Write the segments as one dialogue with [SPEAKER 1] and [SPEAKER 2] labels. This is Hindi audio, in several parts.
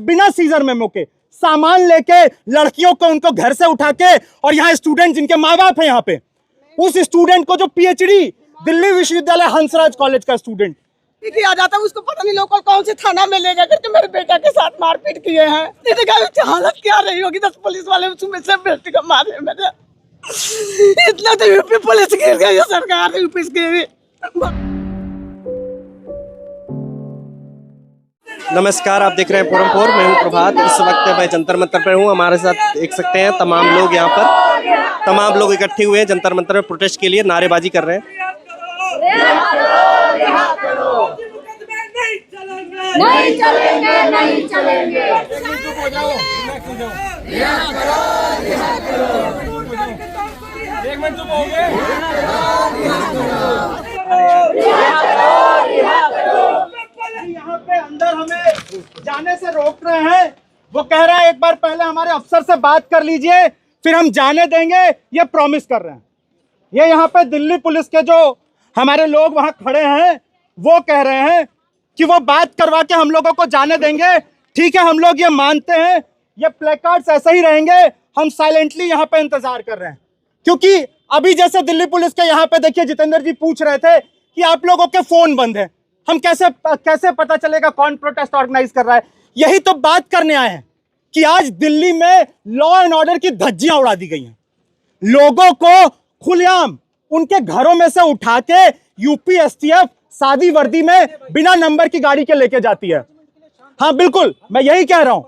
[SPEAKER 1] बिना सीजर मेमो के सामान लेके लड़कियों को उनको घर से उठा के, और यहाँ स्टूडेंट जिनके माँ बाप है यहाँ पे, उस स्टूडेंट को जो पीएचडी दिल्ली विश्वविद्यालय हंसराज कॉलेज का स्टूडेंट
[SPEAKER 2] आ जाता है, उसको पता नहीं लोग कौन से थाना में ले जाकर के मेरे बेटा के साथ मारपीट किए हैं। इसकी हालत क्या रही होगी, 10 पुलिस वाले उसमें से बेटे को मारे मेरे। इतना तो यूपी पुलिस गिर गई है, सरकार यूपी की।
[SPEAKER 3] नमस्कार, आप देख रहे हैं फोरम 4। मैं हूं प्रभात। इस वक्त मैं जंतर मंतर पर हूं। हमारे साथ देख सकते हैं तमाम लोग यहाँ पर, तमाम लोग इकट्ठे हुए हैं जंतर मंतर में प्रोटेस्ट के लिए, नारेबाजी कर रहे हैं।
[SPEAKER 4] नहीं चलेंगे, नहीं चलेंगे।
[SPEAKER 1] यहाँ पे अंदर हमें जाने से रोक रहे हैं। वो कह रहा है एक बार पहले हमारे अफसर से बात कर लीजिए, फिर हम जाने देंगे, ये प्रॉमिस कर रहे हैं। ये यहाँ पे दिल्ली पुलिस के जो हमारे लोग वहां खड़े हैं, वो कह रहे हैं कि वो बात करवा के हम लोगों को जाने देंगे। ठीक है, हम लोग ये मानते हैं, ये प्लेकार्ड्स ऐसे ही रहेंगे। हम साइलेंटली यहाँ पे इंतजार कर रहे हैं, क्योंकि अभी जैसे दिल्ली पुलिस के यहाँ पे देखिए जितेंद्र जी पूछ रहे थे कि आप लोगों के फोन बंद है, हम कैसे पता चलेगा कौन प्रोटेस्ट ऑर्गेनाइज कर रहा है। यही तो बात करने आए हैं कि आज दिल्ली में लॉ एंड ऑर्डर की धज्जियां उड़ा दी गई हैं। लोगों को खुलेआम उनके घरों में से उठा के यूपी एसटीएफ सादी वर्दी में बिना नंबर की गाड़ी के लेके जाती है। हाँ बिल्कुल, मैं यही कह रहा हूं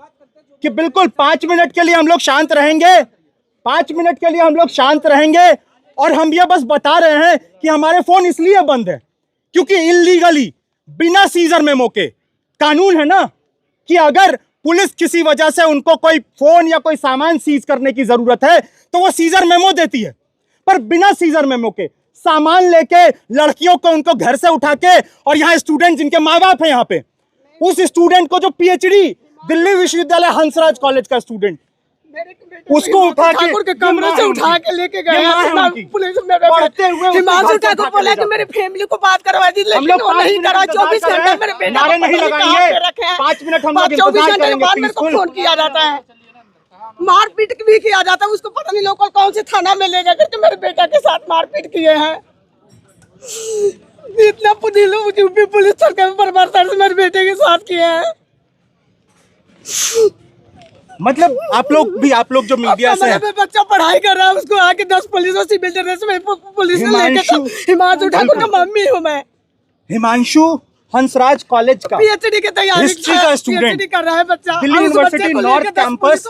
[SPEAKER 1] कि बिल्कुल 5 मिनट के लिए हम लोग शांत रहेंगे, 5 मिनट के लिए हम लोग शांत रहेंगे। और हम ये बस बता रहे हैं कि हमारे फोन इसलिए बंद है क्योंकि इल्लीगली बिना सीजर मेमो के, कानून है ना कि अगर पुलिस किसी वजह से उनको कोई फोन या कोई सामान सीज करने की जरूरत है तो वो सीजर मेमो देती है, पर बिना सीजर मेमो के सामान लेके लड़कियों को उनको घर से उठा के, और यहाँ स्टूडेंट जिनके माँ बाप है यहाँ पे, उस स्टूडेंट को जो पीएचडी दिल्ली विश्वविद्यालय हंसराज कॉलेज का स्टूडेंट, उसको उठा के
[SPEAKER 2] कमरे से उठा के लेके गए पुलिस में। हिमांशु ठाकुर बोला कि मेरी फैमिली को बात करवा दी, लेकिन वो नहीं करा। 24 घंटे मेरे बेटा को
[SPEAKER 1] नहीं लगाएंगे, 5 मिनट हम लोग
[SPEAKER 2] 24 घंटे के बाद मेरे को फोन किया जाता है, मारपीट भी किया जाता है। उसको पता नहीं लोग कौन से थाना में ले जाकर के मेरे बेटा के साथ मारपीट किए हैं। इतना यूपी पुलिस सरकार बर्बाद मेरे बेटे के साथ किए हैं।
[SPEAKER 1] मतलब आप लोग जो मीडिया से है,
[SPEAKER 2] बच्चा पढ़ाई कर रहा है, उसको आके 10 पुलिस और सिविल ड्रेस में पुलिस ने लेके। हिमांशु ठाकुर का मम्मी हूँ मैं।
[SPEAKER 1] हिमांशु हंसराज कॉलेज का
[SPEAKER 2] पीएचडी की तैयारी
[SPEAKER 1] हिस्ट्री का स्टूडेंट
[SPEAKER 2] कर रहा है बच्चा,
[SPEAKER 1] Delhi university north campus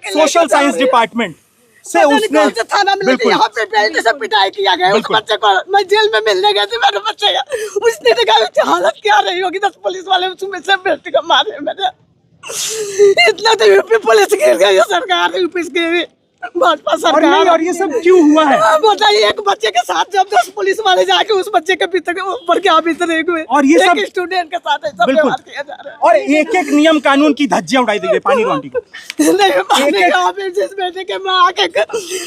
[SPEAKER 1] social science department से उसने
[SPEAKER 2] थाना में लेके यहाँ पे बेल्ट से पिटाई किया गया। उस बच्चे को मैं जेल में मिलने गए थे, मेरे बच्चे का उसने देखा हालत क्या रही होगी, 10 पुलिस वाले उसमें से बेटे को मारे मेरे। इतना तो यूपी पुलिस गिर गई है, सरकार यूपी की भाजपा सरकार।
[SPEAKER 1] और ये सब क्यों हुआ है
[SPEAKER 2] बताइए, एक बच्चे के साथ जब 10 पुलिस वाले जाके उस बच्चे के ऊपर क्या बीतरे हुए,
[SPEAKER 1] और ये सब
[SPEAKER 2] स्टूडेंट के साथ ऐसा व्यवहार किया जा रहा है।
[SPEAKER 1] और एक नियम कानून की धज्जियां उड़ाई दी गई पानी रोटी को।
[SPEAKER 2] जिस बेटे के माँ के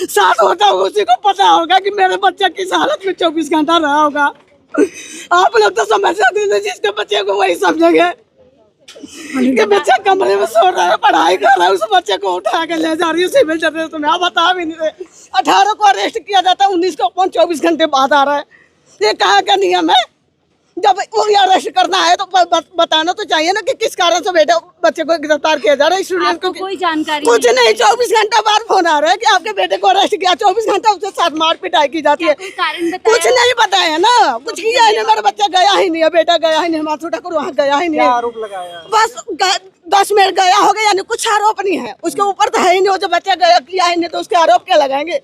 [SPEAKER 2] साथ होता है उसी को पता होगा कि मेरे बच्चा किस हालत में 24 घंटा रहा होगा। आप लोग तो समझ सकते हैं, जिसके बच्चे को वही समझेंगे कि बच्चा कमरे में सो रहा है, पढ़ाई कर रहा है, उस बच्चे को उठा के ले जा रही है सिविल ड्रेस में। आप बता भी नहीं रहे, 18 को अरेस्ट किया जाता है, 19 को 24 घंटे बाद आ रहा है। ये कहाँ का नियम है? जब वो अरेस्ट करना है तो बताना तो चाहिए ना कि किस कारण से बेटा बच्चे को गिरफ्तार किया जा रहा है। स्टूडेंट को
[SPEAKER 4] कोई जानकारी
[SPEAKER 2] कुछ नहीं। 24 घंटा बाद फोन आ रहा है कि आपके बेटे को अरेस्ट किया, 24 घंटा उसके साथ मार पिटाई की जाती है। कुछ नहीं बताया ना, कुछ किया ही नहीं। मेरा बच्चा गया ही नहीं है, बेटा गया ही नहीं, हिमांशु ठाकुर वहाँ गया ही नहीं।
[SPEAKER 3] आरोप लगाया
[SPEAKER 2] बस 10 मिनट गया होगा, यानी कुछ आरोप नहीं है उसके ऊपर तो है ही नहीं। वो जो बच्चा गया किया ही नहीं तो उसके आरोप क्या लगाएंगे।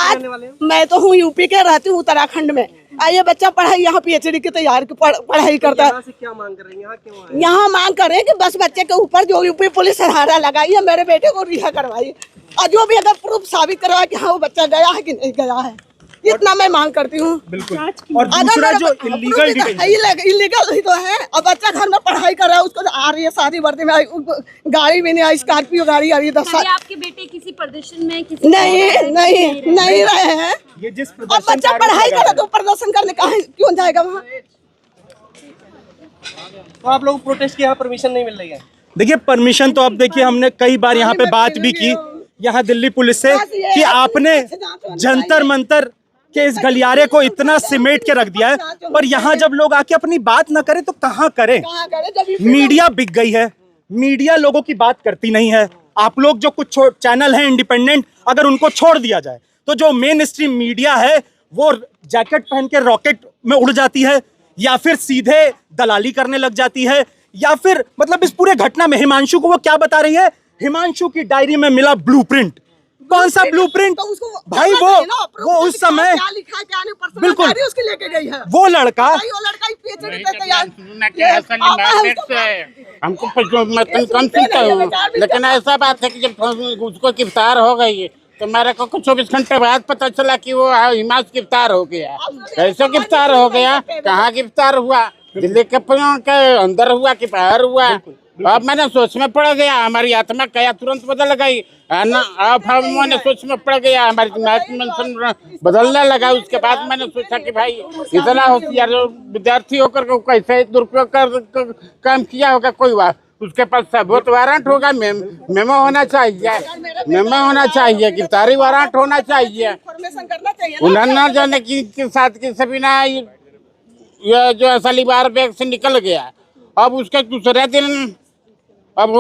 [SPEAKER 2] आज मैं तो हूँ यूपी के, रहती हूँ उत्तराखंड में। ये बच्चा पढ़ाई यहाँ पीएचडी की तैयारी की पढ़ाई करता है।
[SPEAKER 3] क्या मांग कर रहे हैं
[SPEAKER 2] यहाँ मांग कर रहे हैं कि बस बच्चे के ऊपर जो यूपी पुलिस सहारा लगाई है, मेरे बेटे को रिहा करवाई, और जो भी अगर प्रूफ साबित करवाए कि हाँ वो बच्चा गया है कि नहीं गया है, इतना मैं मांग करती हूँ।
[SPEAKER 1] बिल्कुल। और दूसरा जो
[SPEAKER 2] इलीगल ही तो है। अब बच्चा घर में पढ़ाई कर रहा है, उसको आ रही है शादी वर्दी में, गाड़ी भी नहीं आई, स्कॉर्पियो गाड़ी आ रही है 10 साल।
[SPEAKER 4] आपके बेटे किसी प्रदर्शन में
[SPEAKER 2] नहीं रहे हैं।
[SPEAKER 1] ये जिस
[SPEAKER 2] अब बच्चा पढ़ाई कर रहा है तो प्रदर्शन करने का क्यों जाएगा वहाँ?
[SPEAKER 3] तो आप लोग प्रोटेस्ट की यहाँ परमिशन नहीं मिल रही है?
[SPEAKER 1] देखिए परमिशन तो अब देखिए हमने कई बार यहाँ पे बात भी की यहाँ दिल्ली पुलिस से कि आपने जंतर मंतर के इस गलियारे को इतना सिमेट के रख दिया है, पर यहाँ जब लोग आके अपनी बात ना करें तो कहाँ करें। मीडिया बिक गई है, मीडिया लोगों की बात करती नहीं है। आप लोग जो कुछ चैनल हैं इंडिपेंडेंट, अगर उनको छोड़ दिया जाए तो जो मेन स्ट्रीम मीडिया है वो जैकेट पहन के रॉकेट में उड़ जाती है, या फिर सीधे दलाली करने लग जाती है, या फिर मतलब इस पूरे घटना में हिमांशु को वो क्या बता रही है, हिमांशु की डायरी में मिला ब्लूप्रिंट। कौन सा ब्लूप्रिंट?
[SPEAKER 2] तो
[SPEAKER 1] भाई वो उस समय बिल्कुल
[SPEAKER 2] उसके लेके गई है
[SPEAKER 1] वो लड़का
[SPEAKER 5] हमको मैं कम सुनता हूँ, लेकिन ऐसा बात है कि जब उसको गिरफ्तार हो गई तो मेरे को कुछ 24 घंटे बाद पता चला कि वो हिमांशु गिरफ्तार हो गया। कैसे गिरफ्तार हो गया, कहाँ गिरफ्तार हुआ, दिल्ली के अंदर हुआ कि बाहर हुआ? अब मैंने सोच में पड़ गया, हमारी आत्मा क्या तुरंत बदल गई ना। अब मैंने सोच में पड़ गया, हमारी डायमेंशन बदलने लगा। उसके बाद मैंने सोचा कि भाई इतना होशियार विद्यार्थी होकर के कैसे दुरुपयोग काम किया होगा, कोई बात उसके पास सबूत वारंट होगा, मेमो होना चाहिए, मेमो होना चाहिए, गिरफ्तारी वारंट होना चाहिए। उन्होंने जाने की साथ की सभी ना ये जो असली बार बैग से निकल गया। अब उसके दूसरे दिन अब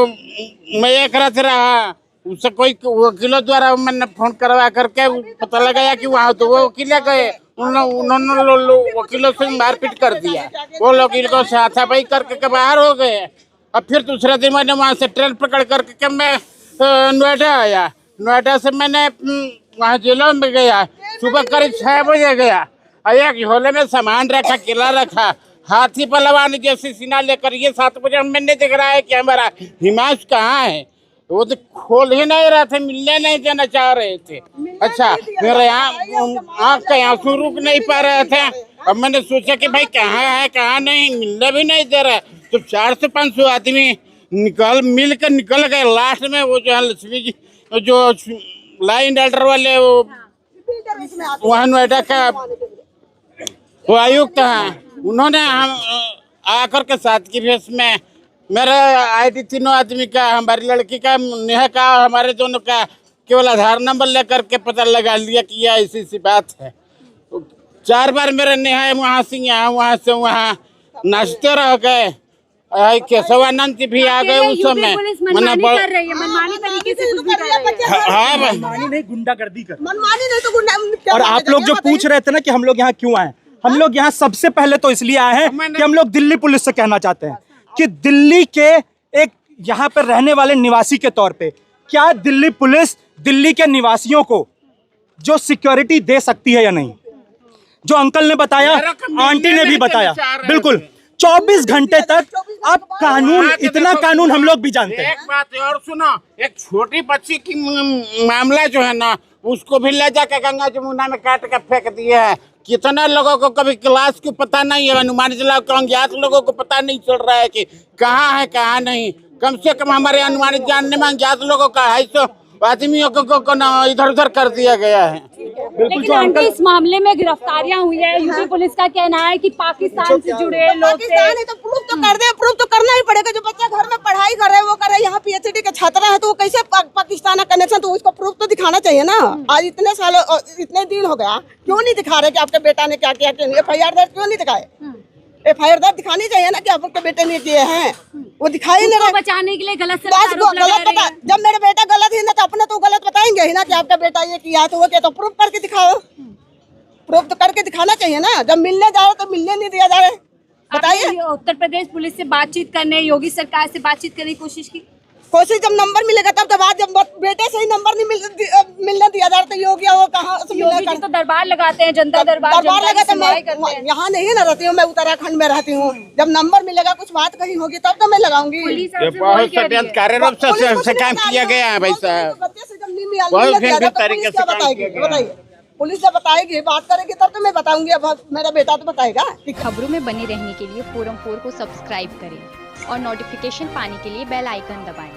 [SPEAKER 5] मैं एक रात रहा, उससे कोई वकीलों द्वारा मैंने फोन करवा करके पता लगाया कि वहाँ तो वो वकील गए, उन्होंने वकीलों से मारपीट कर दिया। वो वकील को हाथापाई करके बाहर हो गए। अब फिर दूसरे दिन मैंने वहाँ से ट्रेन पकड़ करके मैं नोएडा आया। नोएडा से मैंने वहाँ जेलों में गया, सुबह करीब 6 बजे गया। एक झोले में सामान रखा, किला रखा, हाथी पहलवान जैसे सीना लेकर ये 7 बजे मैंने देख रहा है कि हमारा हिमांशु कहाँ है। वो तो खोल ही नहीं रहे थे, मिलने नहीं देना चाह रहे थे। अच्छा, मेरे आँख के आंसू रुक नहीं पा रहे थे। अब मैंने सोचा कि भाई कहाँ है कहाँ नहीं, मिलने भी नहीं दे रहे। तो 400 से 500 आदमी मिलकर निकल गए। लास्ट में वो जो है लक्ष्मी जी जो लाइन राइडर वाले वो वहाँ नोएडा का वो आयुक्त हैं, उन्होंने हम आकर के साथ की भेष में मेरा ID तीनों आदमी का, हमारी लड़की का, नेहा का, हमारे दोनों का केवल आधार नंबर लेकर के पता लगा लिया कि यह ऐसी बात है। 4 बार मेरे नेहा वहाँ से यहाँ, वहाँ से वहाँ नाचते रह गए। केशवानंद जी भी आ गए उस समय।
[SPEAKER 4] मनमानी कर रही है, मनमानी तरीके से कुछ भी कर रही है।
[SPEAKER 1] मनमानी नहीं, गुंडागर्दी कर।
[SPEAKER 2] मनमानी नहीं तो गुंडा।
[SPEAKER 1] और आप लोग जो पूछ रहे थे ना कि हम लोग यहाँ क्यों आए, हम लोग यहाँ सबसे पहले तो इसलिए आए हैं कि हम लोग दिल्ली पुलिस से कहना चाहते हैं कि दिल्ली के एक यहाँ पर रहने वाले निवासी के तौर पे क्या दिल्ली पुलिस दिल्ली के निवासियों को जो सिक्योरिटी दे सकती है या नहीं। जो अंकल ने बताया, आंटी ने भी बताया, बिल्कुल 24 घंटे तक। अब कानून, इतना कानून हम लोग भी जानते हैं।
[SPEAKER 5] एक बात और सुनो, एक छोटी बच्ची की मामला जो है ना, उसको भी ले जाकर गंगा जमुना में काट कर फेंक दिया है। कितना लोगों को कभी क्लास को पता नहीं है, अनुमान जिला के अज्ञात लोगों को पता नहीं चल रहा है कि कहाँ है कहाँ नहीं। कम से कम हमारे अनुमानित जानने में अज्ञात लोगों का 250 आदमियों को इधर उधर कर दिया गया है।
[SPEAKER 4] लेकिन आंटी इस मामले में गिरफ्तारियां हुई है, यूपी पुलिस का कहना है कि पाकिस्तान से जुड़े लोग थे।
[SPEAKER 2] पाकिस्तान है तो प्रूफ तो कर दे, प्रूफ तो करना ही पड़ेगा। जो बच्चा घर में पढ़ाई कर रहे हैं वो कर रहे हैं, यहाँ PhD के छात्र है तो वो कैसे पाकिस्तान का कनेक्शन, तो उसको प्रूफ तो दिखाना चाहिए ना। आज इतने सालों इतने दिन हो गया, क्यों नहीं दिखा रहे कि आपके बेटा ने क्या किया, FIR दर्ज क्यों नहीं दिखाए? FIR दर्ज दिखानी चाहिए ना कि आपके बेटे ने किए हैं, वो दिखाई नहीं रहे।
[SPEAKER 4] बचाने के लिए गलत
[SPEAKER 2] जब मेरे बेटा गलत ही ना तो अपने तो गलत बताएंगे ही ना कि आपका बेटा ये किया तो वो क्या, तो प्रूफ करके दिखाओ। प्रूफ तो करके दिखाना चाहिए ना। जब मिलने जा रहे तो मिलने नहीं दिया जा रहे, बताइए।
[SPEAKER 4] उत्तर प्रदेश पुलिस से बातचीत करने, योगी सरकार से बातचीत करने की कोशिश की।
[SPEAKER 2] कोशिश जब नंबर मिलेगा तब तो बात, जब बेटे से ही नंबर नहीं मिलने दिया जा रहा तो योगी वो कहाँ से
[SPEAKER 4] योगी तो दरबार लगाते हैं, जनता दरबार
[SPEAKER 2] लगाते हैं। यहाँ नहीं ना रहती हूँ मैं, उत्तराखंड में रहती हूँ। जब नंबर मिलेगा, कुछ बात कहीं होगी तब तो मैं लगाऊंगी।
[SPEAKER 5] बहुत षड्यंत्र रूप से काम किया गया है भाई साहब।
[SPEAKER 2] बच्चे से जब नहीं मिला तरीके से बताइए, पुलिस जब बताएगी, बात करेगी तब तो मैं बताऊंगी। अब मेरा बेटा तो बताएगा।
[SPEAKER 6] खबरों में बने रहने के लिए फोरम 4 को सब्सक्राइब करें और नोटिफिकेशन पाने के लिए बेल आइकन दबाएं।